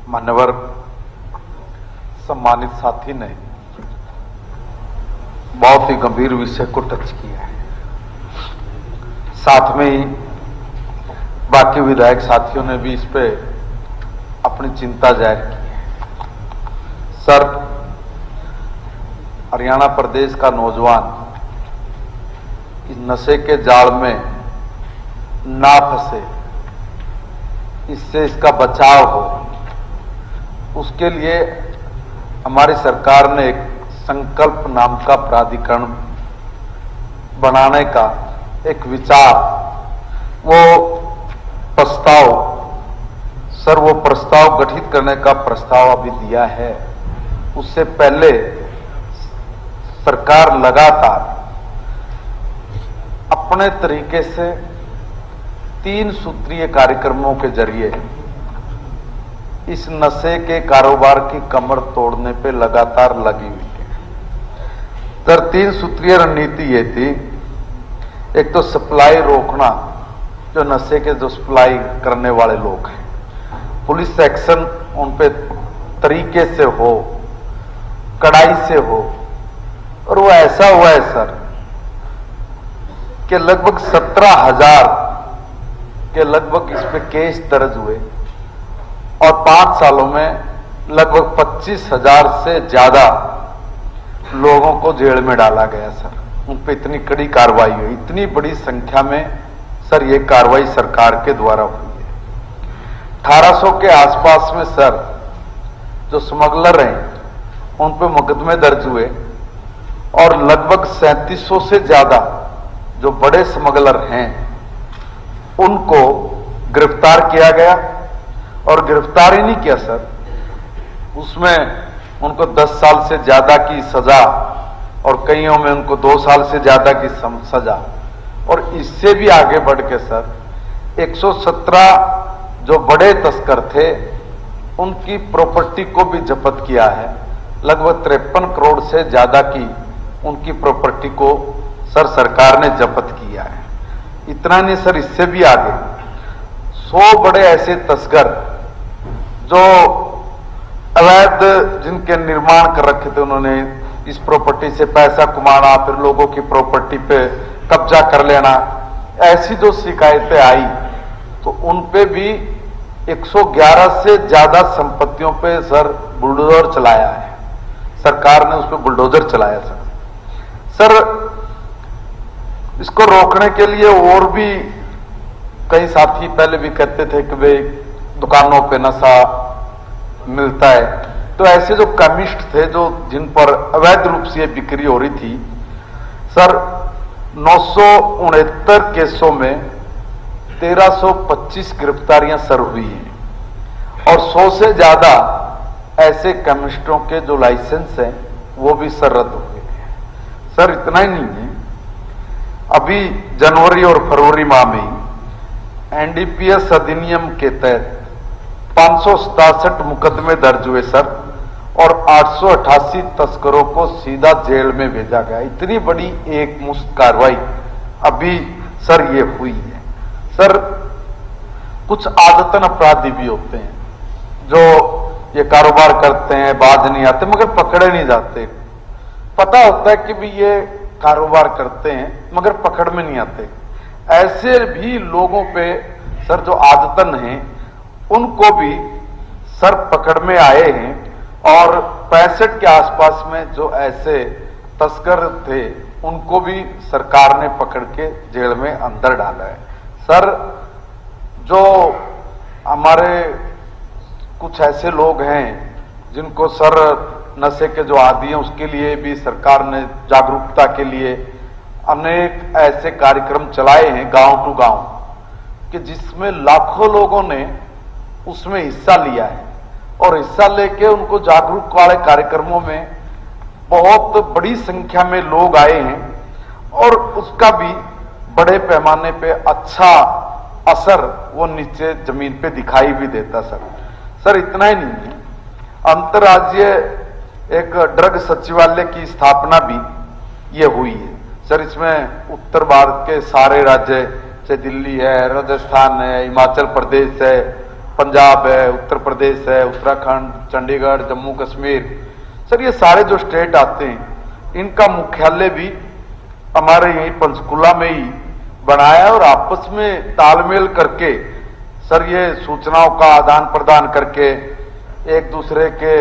मान्यवर सम्मानित साथी ने बहुत ही गंभीर विषय को टच किया है। साथ में ही बाकी विधायक साथियों ने भी इस पे अपनी चिंता जाहिर की है। सर, हरियाणा प्रदेश का नौजवान इस नशे के जाल में ना फंसे, इससे इसका बचाव हो, उसके लिए हमारी सरकार ने एक संकल्प नाम का प्राधिकरण बनाने का एक विचार, वो प्रस्ताव गठित करने का प्रस्ताव अभी दिया है। उससे पहले सरकार लगातार अपने तरीके से 3 सूत्रीय कार्यक्रमों के जरिए इस नशे के कारोबार की कमर तोड़ने पे लगातार लगी हुई है। तर 3 सूत्रीय रणनीति ये थी, एक तो सप्लाई रोकना, जो नशे के जो सप्लाई करने वाले लोग हैं, पुलिस एक्शन उन पे तरीके से हो, कड़ाई से हो। और वो ऐसा हुआ है सर कि लगभग 17,000 के लगभग इस पे केस दर्ज हुए और 5 सालों में लगभग 25,000 से ज्यादा लोगों को जेल में डाला गया सर। उन पे इतनी कड़ी कार्रवाई हुई, इतनी बड़ी संख्या में सर ये कार्रवाई सरकार के द्वारा हुई है। 1800 के आसपास में सर जो स्मगलर हैं उन पे मुकदमे दर्ज हुए और लगभग 3700 से ज्यादा जो बड़े स्मगलर हैं उनको गिरफ्तार किया गया। और गिरफ्तार ही नहीं किया सर, उसमें उनको 10 साल से ज्यादा की सजा और कईयों में उनको 2 साल से ज्यादा की सजा। और इससे भी आगे बढ़ के सर 117 जो बड़े तस्कर थे उनकी प्रॉपर्टी को भी जब्त किया है। लगभग 53 करोड़ से ज्यादा की उनकी प्रॉपर्टी को सर सरकार ने जब्त किया है। इतना नहीं सर, इससे भी आगे 100 बड़े ऐसे तस्कर जो अवैध जिनके निर्माण कर रखे थे, उन्होंने इस प्रॉपर्टी से पैसा कमाना, फिर लोगों की प्रॉपर्टी पे कब्जा कर लेना, ऐसी जो शिकायतें आई तो उन पे भी 111 से ज्यादा संपत्तियों पे सर बुलडोजर चलाया है। सरकार ने उस पर बुलडोजर चलाया सर। इसको रोकने के लिए और भी कई साथी पहले भी कहते थे कि भाई दुकानों पे नशा मिलता है, तो ऐसे जो केमिस्ट थे जो जिन पर अवैध रूप से बिक्री हो रही थी सर, 969 केसों में 1325 गिरफ्तारियां सर हुई हैं और 100 से ज्यादा ऐसे केमिस्टों के जो लाइसेंस हैं वो भी सर रद्द हुए हैं। सर इतना ही नहीं है, अभी जनवरी और फरवरी माह में एनडीपीएस अधिनियम के तहत 567 मुकदमे दर्ज हुए सर और 888 तस्करों को सीधा जेल में भेजा गया। इतनी बड़ी एक मुश्त कार्रवाई अभी सर ये हुई है। सर कुछ आदतन अपराधी भी होते हैं जो ये कारोबार करते हैं, बाज नहीं आते मगर पकड़े नहीं जाते। पता होता है कि भी ये कारोबार करते हैं मगर पकड़ में नहीं आते। ऐसे भी लोगों पे सर जो आदतन हैं उनको भी सर पकड़ में आए हैं और 65 के आसपास में जो ऐसे तस्कर थे उनको भी सरकार ने पकड़ के जेल में अंदर डाला है। सर जो हमारे कुछ ऐसे लोग हैं जिनको सर नशे के जो आदी हैं उसके लिए भी सरकार ने जागरूकता के लिए अनेक ऐसे कार्यक्रम चलाए हैं गांव टू गांव कि जिसमें लाखों लोगों ने उसमें हिस्सा लिया है और हिस्सा लेके उनको जागरूक वाले कार्यक्रमों में बहुत बड़ी संख्या में लोग आए हैं और उसका भी बड़े पैमाने पे अच्छा असर वो नीचे जमीन पे दिखाई भी देता सर इतना ही नहीं है, अंतर्राज्यीय एक ड्रग सचिवालय की स्थापना भी ये हुई है सर। इसमें उत्तर भारत के सारे राज्य, चाहे दिल्ली है, राजस्थान है, हिमाचल प्रदेश है, पंजाब है, उत्तर प्रदेश है, उत्तराखंड, चंडीगढ़, जम्मू कश्मीर, सर ये सारे जो स्टेट आते हैं इनका मुख्यालय भी हमारे यही पंचकुला में ही बनाया और आपस में तालमेल करके सर ये सूचनाओं का आदान प्रदान करके एक दूसरे के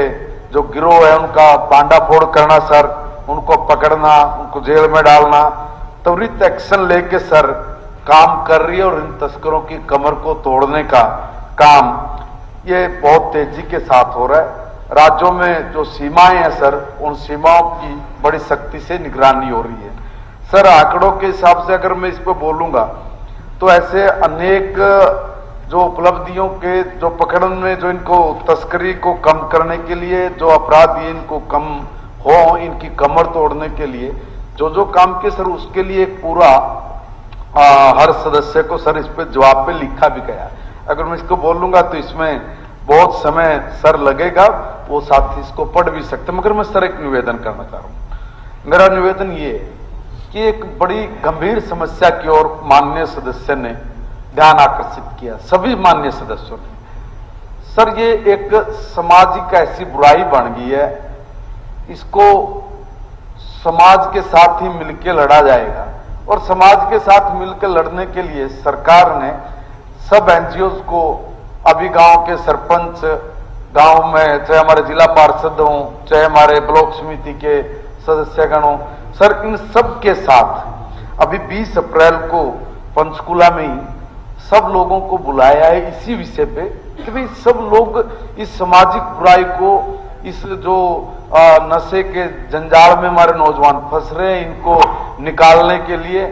जो गिरोह है उनका पांडाफोड़ करना सर, उनको पकड़ना, उनको जेल में डालना, त्वरित एक्शन लेके सर काम कर रही है और इन तस्करों की कमर को तोड़ने का काम ये बहुत तेजी के साथ हो रहा है। राज्यों में जो सीमाएं हैं सर, उन सीमाओं की बड़ी सख्ती से निगरानी हो रही है सर। आंकड़ों के हिसाब से अगर मैं इस पर बोलूंगा तो ऐसे अनेक जो उपलब्धियों के जो पकड़न में जो इनको तस्करी को कम करने के लिए जो अपराधी इनको कम हो, इनकी कमर तोड़ने के लिए जो काम किए सर उसके लिए एक पूरा हर सदस्य को सर इस पे जवाब पे लिखा भी गया। अगर मैं इसको बोलूंगा तो इसमें बहुत समय सर लगेगा, वो साथी इसको पढ़ भी सकते, मगर मैं सर एक निवेदन करना चाह रहा हूं। मेरा निवेदन ये कि एक बड़ी गंभीर समस्या की ओर माननीय सदस्य ने ध्यान आकर्षित किया, सभी माननीय सदस्यों ने। सर ये एक सामाजिक ऐसी बुराई बन गई है, इसको समाज के साथ ही मिलकर लड़ा जाएगा और समाज के साथ मिलकर लड़ने के लिए सरकार ने सब एनजीओज को, अभी गांव के सरपंच, गांव में चाहे हमारे जिला पार्षद हों, चाहे हमारे ब्लॉक समिति के सदस्यगण हों, सर इन सब के साथ अभी 20 अप्रैल को पंचकुला में ही सब लोगों को बुलाया है इसी विषय पे कि भाई सब लोग इस सामाजिक बुराई को, इस जो नशे के जंजाल में हमारे नौजवान फंस रहे हैं, इनको निकालने के लिए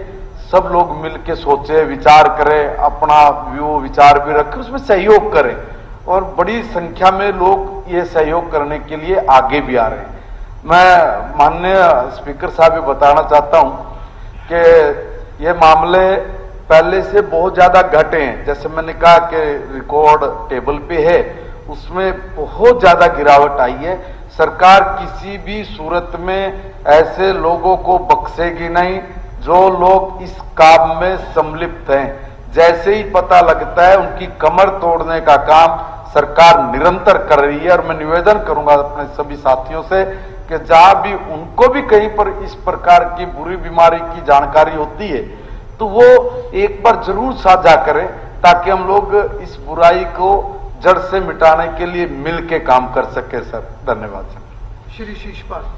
सब लोग मिलके सोचे, विचार करें, अपना व्यू विचार भी रखें, उसमें सहयोग करें और बड़ी संख्या में लोग ये सहयोग करने के लिए आगे भी आ रहे हैं। मैं माननीय स्पीकर साहब ये बताना चाहता हूं कि ये मामले पहले से बहुत ज्यादा घटे हैं। जैसे मैंने कहा कि रिकॉर्ड टेबल पे है, उसमें बहुत ज्यादा गिरावट आई है। सरकार किसी भी सूरत में ऐसे लोगों को बख्शेगी नहीं जो लोग इस काम में सम्मिलित हैं। जैसे ही पता लगता है उनकी कमर तोड़ने का काम सरकार निरंतर कर रही है और मैं निवेदन करूंगा अपने सभी साथियों से कि जहां भी उनको भी कहीं पर इस प्रकार की बुरी बीमारी की जानकारी होती है तो वो एक बार जरूर साझा करें ताकि हम लोग इस बुराई को जड़ से मिटाने के लिए मिल के काम कर सके सर। धन्यवाद सर। श्री शीशपाल।